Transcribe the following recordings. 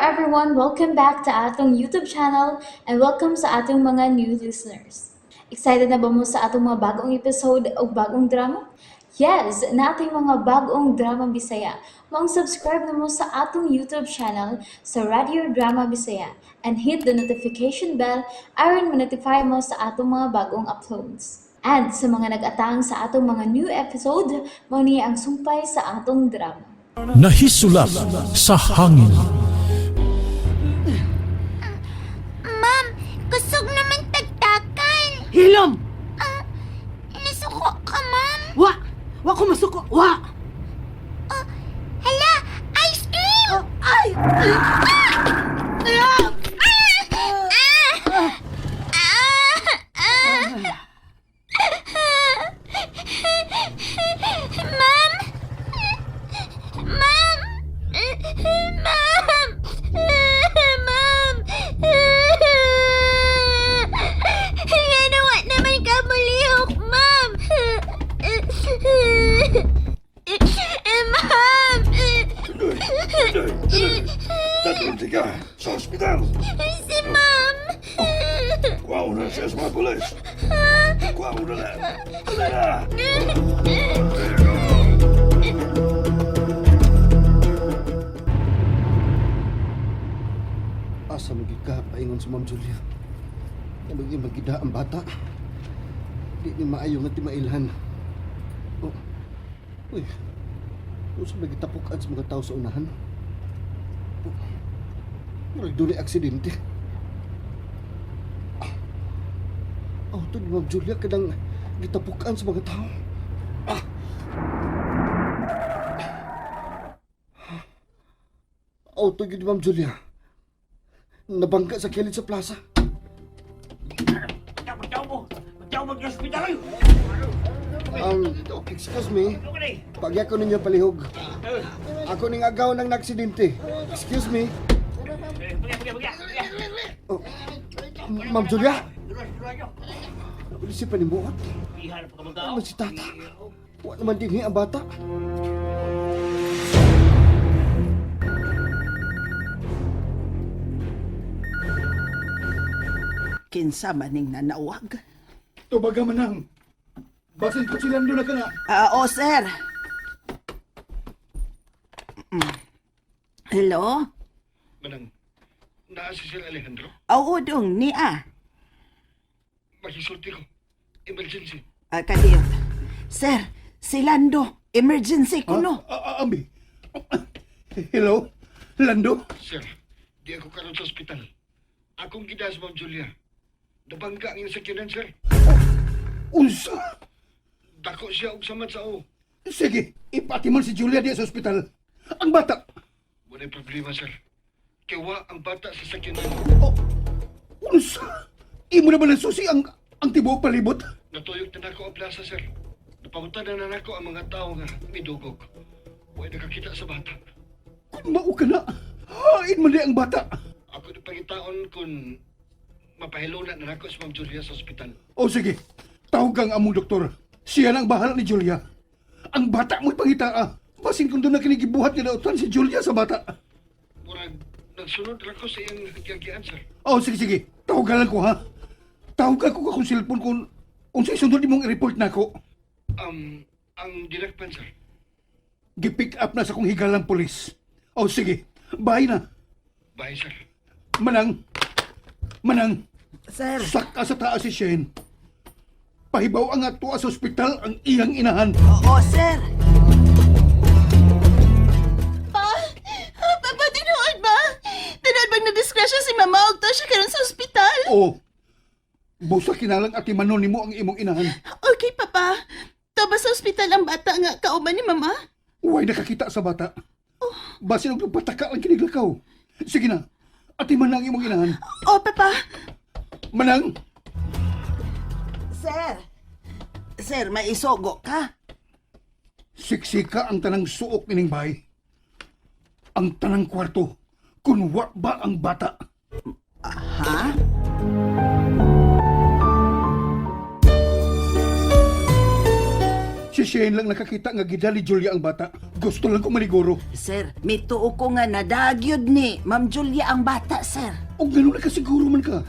everyone! Welcome back to atong YouTube channel and welcome sa atong mga new listeners. Excited na ba mo sa atong mga bagong episode o bagong drama? Yes, na ating mga bagong drama Bisaya. Subscribe na mo sa atong YouTube channel sa Radio Drama Bisaya and hit the notification bell aron ma-notify mo sa atong mga bagong uploads. And sa mga nag-atang sa atong mga new episode, mo niya ang sumpay sa atong drama. Nahisulat sa hangin. Ma'am, kusog naman tagtakan. Hilom! Nasuko ka, ma'am. Wa! Wa ko masuko! Wa! Hala, ice cream! Ay! Ma'am! Ma'am! Ma'am! Ma'am! Ganawa naman ka malihok, ma'am! Ma'am! Tatulti ka sa ospital. Si ma'am! Kuha mo na siya sa mga pulis. Kuha mo na lang. Dali na. Asa magika paingon si Ma'am Julia. Ano yung magida ang bata? Di ni maayo nga ti mailhan. Oh. Uy. Ano sa magitapukan sa mga tao sa unahan? Oh. Murag doon ay aksidente. Oh, ito ni Ma'am Julia kadang gitapukan sa mga tao. Oh, ito ni Ma'am Julia. Nabangga sa kilid sa plaza. Excuse me. Pag ako ninyo palihog. Ako ning agaw ng naksidente. Excuse me. Oh, Ma'am Julia? Ano si panimuot? Ano si tata? Wala naman din ang bata. Kinsa maning nanawag? Tubaga manang. Basin ko silang doon na ka na. Sir. Hello? Manang, naa si Sir Alejandro. Oo, dong, niya. Makisulti ko. Emergency. Kadiyot. Sir, si Lando. Emergency kuno. Ambi. Hello? Lando? Sir, di ako karon sa ospital. Akong gida sa Ma'am Julia. Nabangga ang iyong sakyanan, sir. Unsa? Dako siya og samad sa o. Sige, ipatiman si Julia di sa ospital. Ang bata. Wala problema, sir. Kiwa ang bata sa sakyanan. Oh, unsa? Imo na ba ng susi ang tibuok palibot? Natuyok na nako ang plaza, sir. Napangutan na nako ang mga tao nga midugog. Huwag nakakita sa bata. Kung mao ka na, hain man di ang bata. Ako na pangitaon kung mapahiluna na nako sa Ma'am Julia sa ospital. O sige, tawag kang among doktor. Siya na ang bahala ni Julia. Ang bata mo'y pangitaa. Basin kung doon na kinigibuhat nila utan si Julia sa bata. Murag nagsunod lang ko sa iyang hagyagyaan, sir. O sige, tawagan lang ko ha. Tawagan ko akong cellphone kung sa isunod mong i-report na ako. Ang direct pen, sir. Gipick up na sa kong higalang polis. O sige, bye na. Bye, sir. Manang, Sir. saka sa taas si Shane. Pahibaw ang ato sa ospital ang iyang inahan. Oo, sir. Papa, tinuod ba? Tinuod bang na-disgrasya si Mama og to siya karon sa ospital? O, busa kinalang ati manon nimo ang imong inahan. Okay, Papa. To ba sa ospital ang bata nga kauban ni Mama? Huwag nakakita sa bata. Basin og pataka ang kiniglakaw. Sige na, ati man ang imong inahan. Oh, Papa. Manang, Sir, may isogo ka? siksika ang tanang suok ining bahay. Ang tanang kwarto, kunwa ba ang bata? Ha? Si Si Shane lang nakakita nga gidali Julia ang bata. Gusto lang ko maniguro. Sir, mituo ko nga nadagyod ni Ma'am Julia ang bata, sir. O ganun na kasiguro man ka.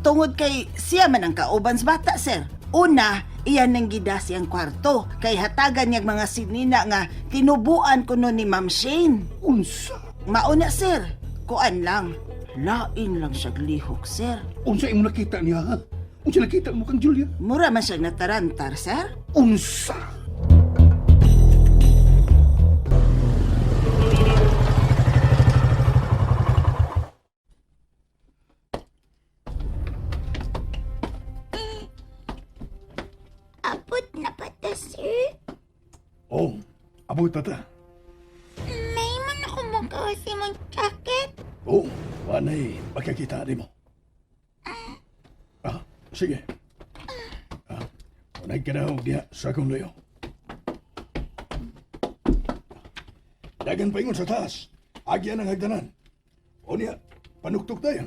Tungod kay siya man ang kauban sa bata, sir. Una, iyan nang gida siyang kwarto. Kay hatagan niyang mga sinina nga tinubuan ko no ni Ma'am Shane. Unsa? Mauna, sir. Kuan lang. Lain lang siya glihok, sir. Unsa imo nakita niya ha? Unsa nakita mo kang Julia? Mura man siyang natarantar, sir. Unsa? Abot na ba ta, sir? Oh, aboy tata. May man ako magawa si mong jacket. Oh, panay makikita di mo. Sige. Unay ka na diya sa akong luyo. Dagan pa ingon sa taas. Agyan ang hagdanan. O niya, panuktok tayo.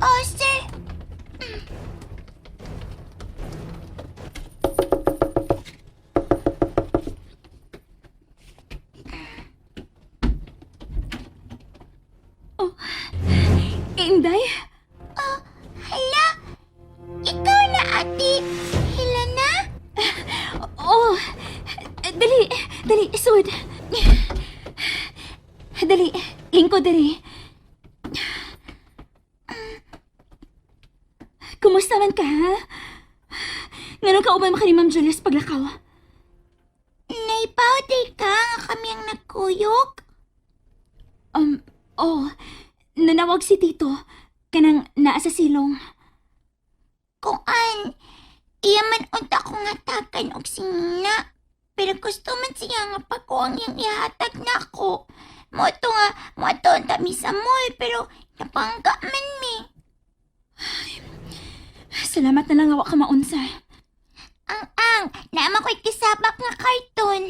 Oh, sir. Inday? Hala, ikaw na, ate. Helena? Oh, dali, isod. Dali, lingko dali. Kumusta man ka, ha? Ngayon ka ubay maka ni Ma'am Julia sa paglakaw? Naipawday ka nga kami ang nagkuyok. Oh, nanawag si Tito. Kanang naa sa silong. Kung an, iya man unta ko nga tagan og singina. Pero gusto man siya nga pagkuang yung ihatag na ako. Moto unta mi sa mall, pero napangga man mi. Salamat na lang awa ka maunsa. Ang, naman ko'y kisabak nga karton.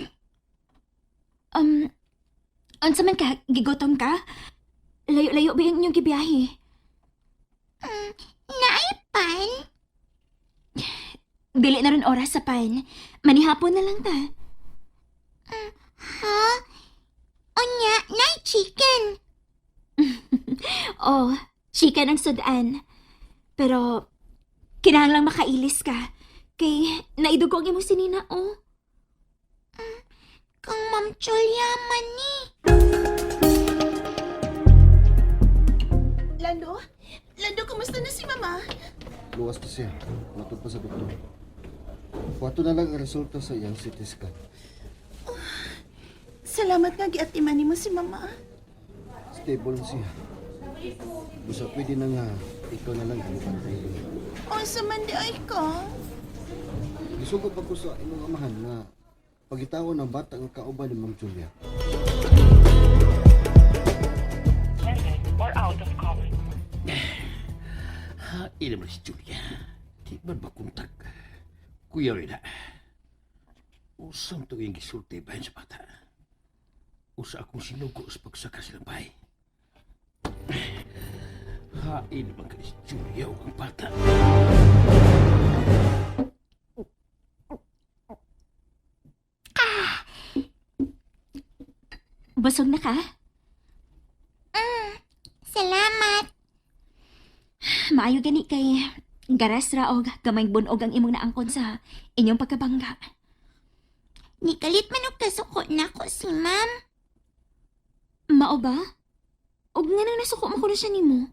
Unsa man ka? Gigotom ka? Layo-layo ba yung inyong gibiyahe? Naipan? Dili na rin oras sa pan. Manihapon na lang ta. Ha? Onya, night chicken. Oh, chicken ang sudan. Pero, kinahanglang makailis ka. Kay, naidugog imong sinina, oh. Kang Ma'am Julia man ni. Lando? Lando, kumusta na si Mama? Luwas na siya. Matod pa sa doktor. Wato na lang ang resulta sa iyang CT scan. Salamat nga giatiman mo si Mama. Stable na siya. Busa pwede na nga ikaw na lang ang pantayin. O sa mandi ay ka? Isugot pa ko sa imong amahan nga pagitawan ng bata nga kauban ni Ma'am Julia. Ini naman si Julia. Di ba bakuntag? Kuya Rina. Usang to yung gisulti bahin sa bata. Usa akong sinugo sa pagsaka silang bahay. Hain naman ka ni si Julia o ang bata. Busog na ka? Salamat. Maayo gani kay garas ra og gamay bunog ang imong naangkon sa inyong pagkabangga. Nikalit man og kasuko na ko si Ma'am. Mao ba? Og nga nang nasuko mo ko na siya nimo.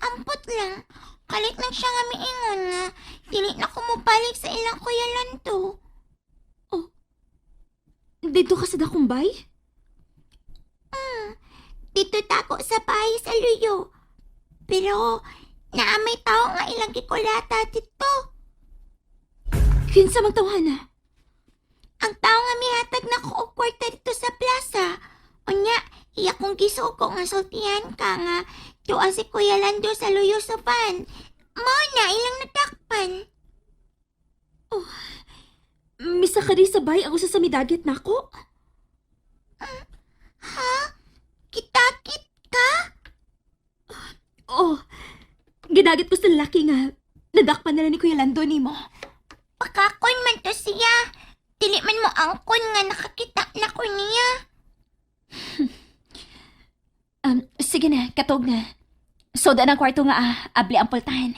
Ampot lang. Kalit lang siya nga miingon nga. Dili na ko mobalik sa ilang kuya lanto. Dito ka sa Dakumbay? Dito tako sa bahay sa luyo. Pero, naamay tao nga ilang gikulata dito. Kinsa magtawhana? Ang tao nga mihatag na ko og kwarta dito sa plaza. Unya, iya kong gisuko nga sultihan ka nga tuwa si Kuya Lando sa luyo sa van. Mo na ilang natakpan. Misa ka di sabay ako sa samidagit nako. Ha? Kitakit ka? Oh, gidagit ko sa lalaki nga nadakpan na lang ni Kuya Lando nimo. Pakakon man to Julia. Dili man mo angkon nga nakakita na ko niya. Sige na, katog na. Soda ng kwarto nga abli ang pultahan.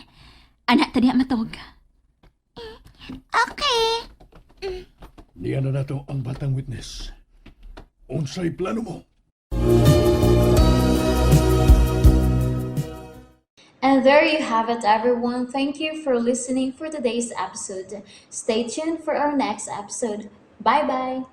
Anak, taniya matog. Okay. Niyan na nato ang batang witness. Unsay plano mo? And there you have it, everyone. Thank you for listening for today's episode. Stay tuned for our next episode. Bye bye.